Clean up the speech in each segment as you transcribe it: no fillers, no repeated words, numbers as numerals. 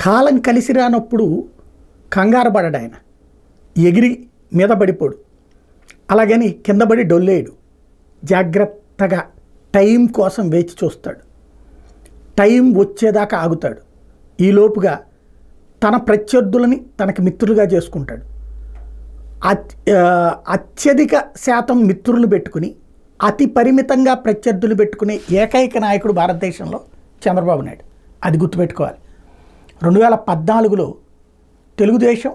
కాలం కలిసి రానప్పుడు కంగారు పడడు ఆయన, ఎగిరి మీద పడిపోడు, అలాగని కింద పడి డొల్లేడు. జాగ్రత్తగా టైం కోసం వేచి చూస్తాడు, టైం వచ్చేదాకా ఆగుతాడు. ఈలోపుగా తన ప్రత్యర్థులని తనకి మిత్రులుగా చేసుకుంటాడు. అత్యధిక శాతం మిత్రులు పెట్టుకుని అతి పరిమితంగా ప్రత్యర్థులు పెట్టుకునే ఏకైక నాయకుడు భారతదేశంలో చంద్రబాబు నాయుడు. అది గుర్తుపెట్టుకోవాలి. 2014లో తెలుగుదేశం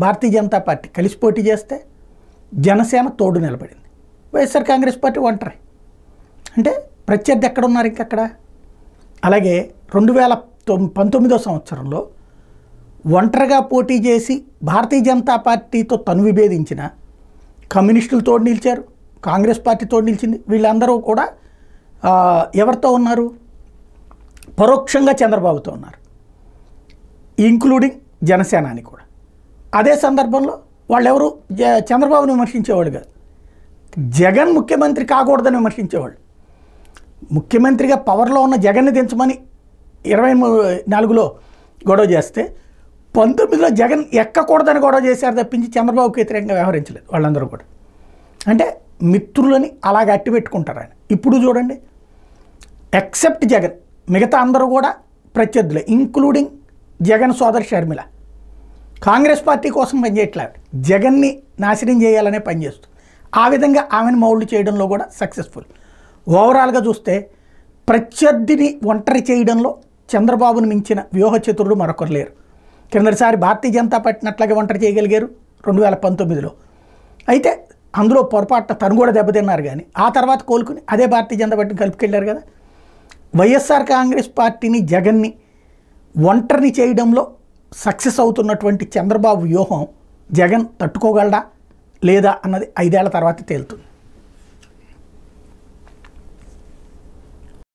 భారతీయ జనతా పార్టీ కలిసి పోటీ చేస్తే జనసేన తోడు నిలబడింది, వైఎస్ఆర్ కాంగ్రెస్ పార్టీ ఒంటరి. అంటే ప్రత్యర్థి ఎక్కడున్నారు ఇంకక్కడ. అలాగే 2019వ సంవత్సరంలో ఒంటరిగా పోటీ చేసి భారతీయ జనతా పార్టీతో తను విభేదించిన కమ్యూనిస్టులు తోడు నిలిచారు, కాంగ్రెస్ పార్టీ తోడు నిలిచింది. వీళ్ళందరూ కూడా ఎవరితో ఉన్నారు? పరోక్షంగా చంద్రబాబుతో ఉన్నారు, ఇంక్లూడింగ్ జనసేనాని కూడా. అదే సందర్భంలో వాళ్ళెవరు చంద్రబాబుని విమర్శించేవాళ్ళు కాదు, జగన్ ముఖ్యమంత్రి కాకూడదని విమర్శించేవాళ్ళు. ముఖ్యమంత్రిగా పవర్లో ఉన్న జగన్ని దించమని 24లో గొడవ చేస్తే 19లో జగన్ ఎక్కకూడదని గొడవ చేశారు తప్పించి చంద్రబాబుకి వ్యతిరేకంగా వ్యవహరించలేదు వాళ్ళందరూ కూడా. అంటే మిత్రులని అలాగ అట్టి పెట్టుకుంటారు ఆయన. ఇప్పుడు చూడండి, ఎక్సెప్ట్ జగన్ మిగతా అందరూ కూడా ప్రత్యర్థులే, ఇంక్లూడింగ్ జగన్ సోదరి షర్మిల. కాంగ్రెస్ పార్టీ కోసం పనిచేయట్లేదు, జగన్ని నాశనం చేయాలనే పనిచేస్తుంది. ఆ విధంగా ఆమెను మౌల్డ్ చేయడంలో కూడా సక్సెస్ఫుల్. ఓవరాల్గా చూస్తే ప్రత్యర్థిని ఒంటరి చేయడంలో చంద్రబాబును మించిన వ్యూహ చతురుడు మరొకరు లేరు. కిందటిసారి భారతీయ జనతా పార్టీని అట్లాగే ఒంటరి చేయగలిగారు 2019లో. అయితే అందులో పొరపాటున తను కూడా దెబ్బతిన్నారు, కానీ ఆ తర్వాత కోలుకుని అదే భారతీయ జనతా పార్టీని కలుపుకెళ్ళారు కదా. వైఎస్ఆర్ కాంగ్రెస్ పార్టీని జగన్ని ఒంటరిని చేయడంలో సక్సెస్ అవుతున్నటువంటి చంద్రబాబు వ్యూహం జగన్ తట్టుకోగలడా లేదా అన్నది 5 ఏళ్ల తర్వాత తేలుతుంది.